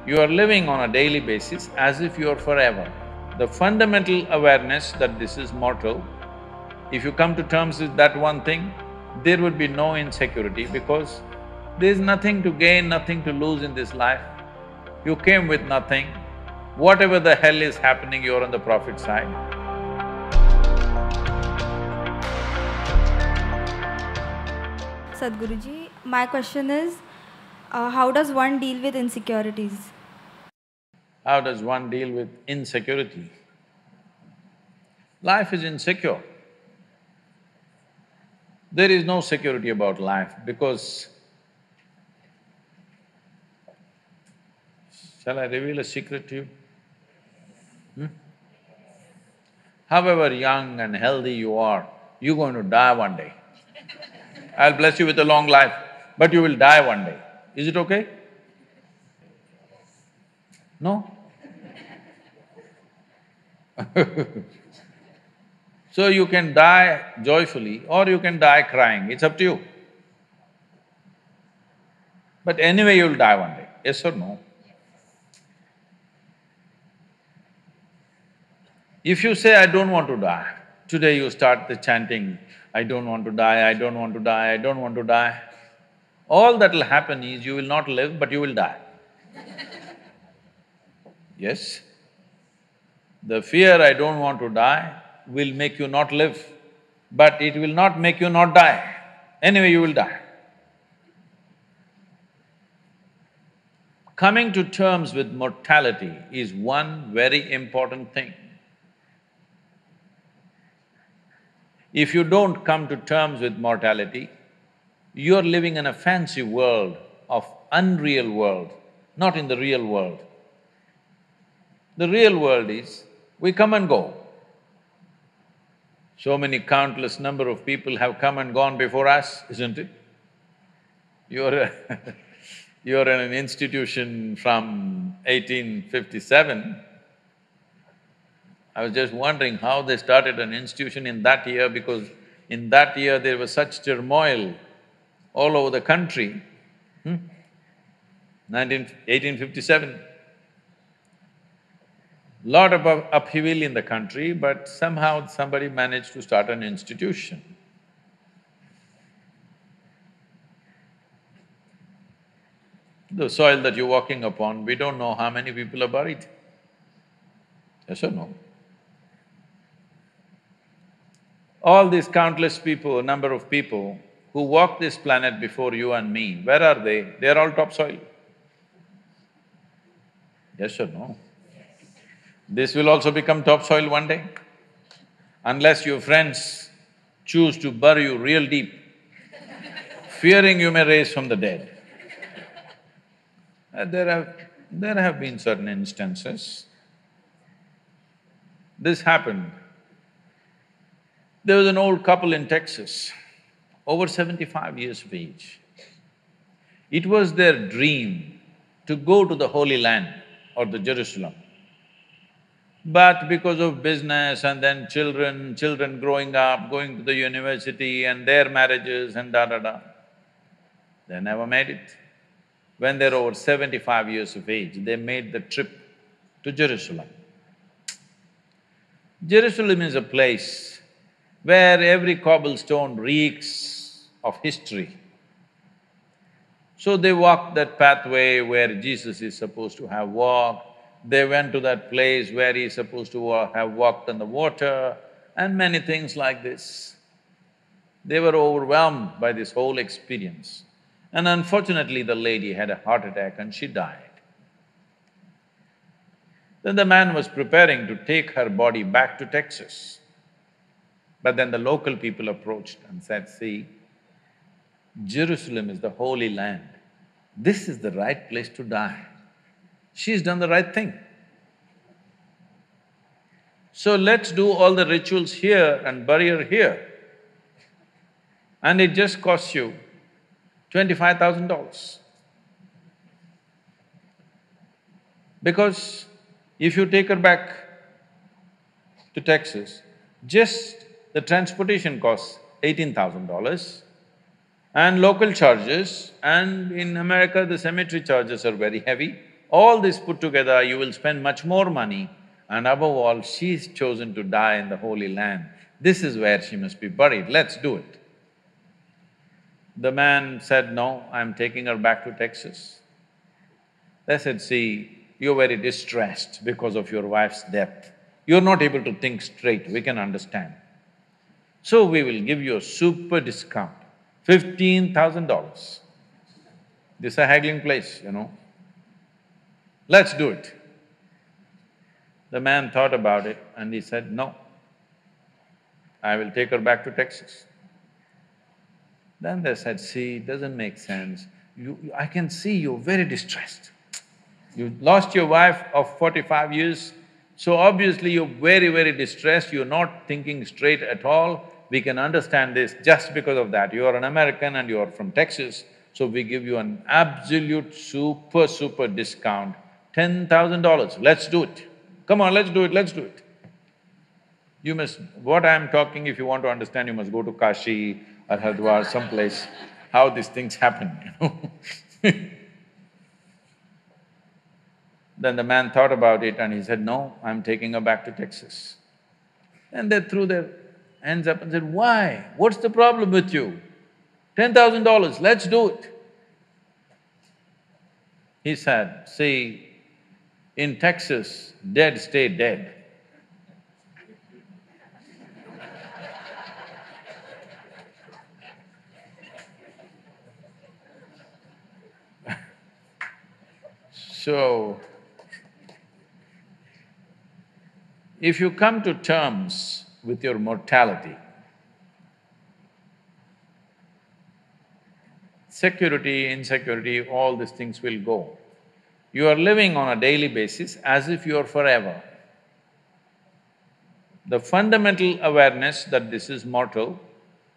You are living on a daily basis as if you are forever. The fundamental awareness that this is mortal, if you come to terms with that one thing, there would be no insecurity because there is nothing to gain, nothing to lose in this life. You came with nothing. Whatever the hell is happening, you're on the profit side. Sadhguruji, my question is, how does one deal with insecurities? How does one deal with insecurity? Life is insecure. There is no security about life because… Shall I reveal a secret to you? However young and healthy you are, you're going to die one day. I'll bless you with a long life, but you will die one day. Is it okay? No? So you can die joyfully or you can die crying, it's up to you. But anyway you'll die one day, yes or no? If you say, I don't want to die, today you start the chanting, I don't want to die, I don't want to die, I don't want to die. All that'll happen is you will not live, but you will die. Yes? The fear, I don't want to die, will make you not live, but it will not make you not die. Anyway, you will die. Coming to terms with mortality is one very important thing. If you don't come to terms with mortality, you're living in a fancy world of unreal world, not in the real world. The real world is, we come and go. So many countless number of people have come and gone before us, isn't it? You're you're in an institution from 1857. I was just wondering how they started an institution in that year because in that year there was such turmoil all over the country. 1857. Lot of upheaval in the country, but somehow somebody managed to start an institution. The soil that you're walking upon, we don't know how many people are buried. Yes or no? All these countless people, number of people who walked this planet before you and me, where are they? They're all topsoil. Yes or no? This will also become topsoil one day, unless your friends choose to bury you real deep, fearing you may rise from the dead. There have been certain instances. This happened. There was an old couple in Texas, over 75 years of age. It was their dream to go to the Holy Land or the Jerusalem. But because of business and then children growing up, going to the university and their marriages and da-da-da, they never made it. When they're over 75 years of age, they made the trip to Jerusalem. Jerusalem is a place where every cobblestone reeks of history. So they walked that pathway where Jesus is supposed to have walked, they went to that place where he's supposed to have walked on the water, and many things like this. They were overwhelmed by this whole experience. And unfortunately, the lady had a heart attack and she died. Then the man was preparing to take her body back to Texas. But then the local people approached and said, see, Jerusalem is the Holy Land. This is the right place to die. She's done the right thing. So let's do all the rituals here and bury her here. And it just costs you $25,000. Because if you take her back to Texas, just the transportation costs $18,000 and local charges, and in America the cemetery charges are very heavy. all this put together, you will spend much more money, and above all, she's chosen to die in the Holy Land. This is where she must be buried, let's do it. The man said, no, I'm taking her back to Texas. They said, see, you're very distressed because of your wife's death. You're not able to think straight, we can understand. So we will give you a super discount, $15,000. This is a haggling place, you know. Let's do it. The man thought about it and he said, no, I will take her back to Texas. Then they said, see, it doesn't make sense. I can see you're very distressed. You lost your wife of 45 years, so obviously you're very, very distressed, you're not thinking straight at all. We can understand this just because of that. You are an American and you are from Texas, so we give you an absolute super discount, $10,000. Let's do it. Come on, let's do it, let's do it. You must… what I'm talking, if you want to understand, you must go to Kashi or Haridwar, someplace, how these things happen, you know. Then the man thought about it and he said, no, I'm taking her back to Texas. And they threw their hands up and said, why? What's the problem with you? $10,000, let's do it. He said, see, in Texas, dead stay dead. So, if you come to terms with your mortality, security, insecurity, all these things will go. You are living on a daily basis as if you are forever. The fundamental awareness that this is mortal,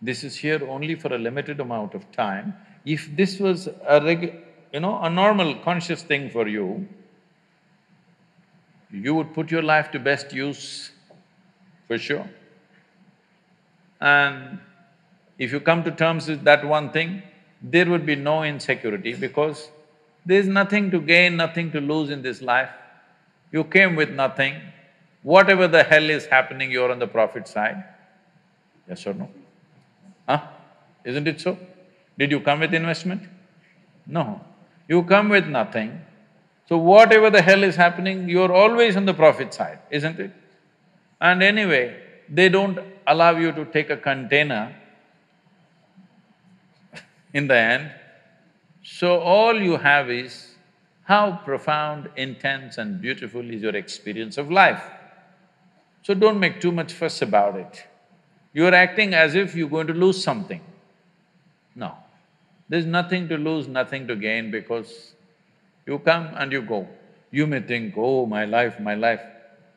this is here only for a limited amount of time. If this was a a normal conscious thing for you, you would put your life to best use, for sure. And if you come to terms with that one thing, there would be no insecurity because there's nothing to gain, nothing to lose in this life. You came with nothing. Whatever the hell is happening, you're on the profit side. Yes or no? Huh? Isn't it so? Did you come with investment? No. You come with nothing. So whatever the hell is happening, you're always on the profit side, isn't it? And anyway, they don't allow you to take a container in the end. So all you have is how profound, intense and beautiful is your experience of life. So don't make too much fuss about it. You're acting as if you're going to lose something. No, there's nothing to lose, nothing to gain because you come and you go. You may think, oh, my life, my life.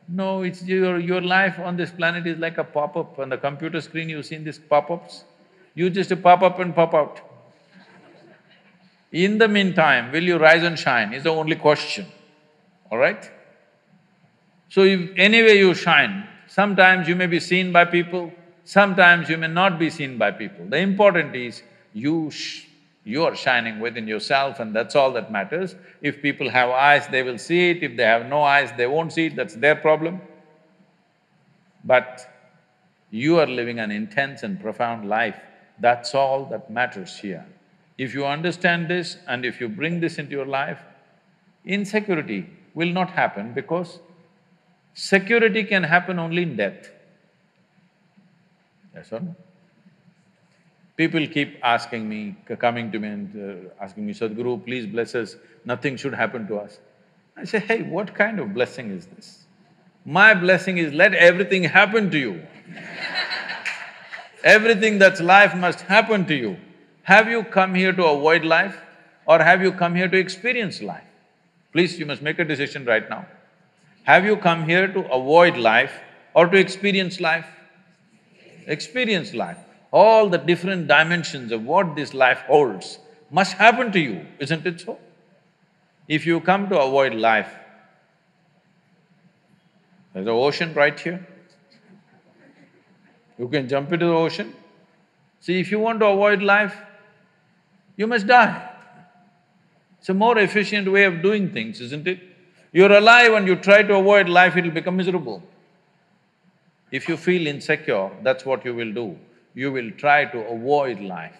No, it's your life on this planet is like a pop-up. On the computer screen, you've seen these pop-ups? You just pop up and pop out. In the meantime, will you rise and shine is the only question, all right? So if anyway you shine, sometimes you may be seen by people, sometimes you may not be seen by people. The important is you are shining within yourself and that's all that matters. If people have eyes, they will see it, if they have no eyes, they won't see it, that's their problem. But you are living an intense and profound life, that's all that matters here. If you understand this and if you bring this into your life, insecurity will not happen because security can happen only in death. Yes or no? People keep asking me, coming to me and asking me, Sadhguru, please bless us, nothing should happen to us. I say, hey, what kind of blessing is this? My blessing is let everything happen to you. Everything that's life must happen to you. Have you come here to avoid life or have you come here to experience life? Please, you must make a decision right now. Have you come here to avoid life or to experience life? Experience life. All the different dimensions of what this life holds must happen to you, isn't it so? If you come to avoid life, there's an ocean right here. You can jump into the ocean. See, if you want to avoid life, you must die. It's a more efficient way of doing things, isn't it? You're alive and you try to avoid life, it'll become miserable. If you feel insecure, that's what you will do. You will try to avoid life.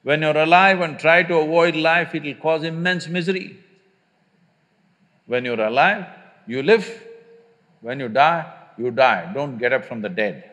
When you're alive and try to avoid life, it'll cause immense misery. When you're alive, you live. When you die, don't get up from the dead.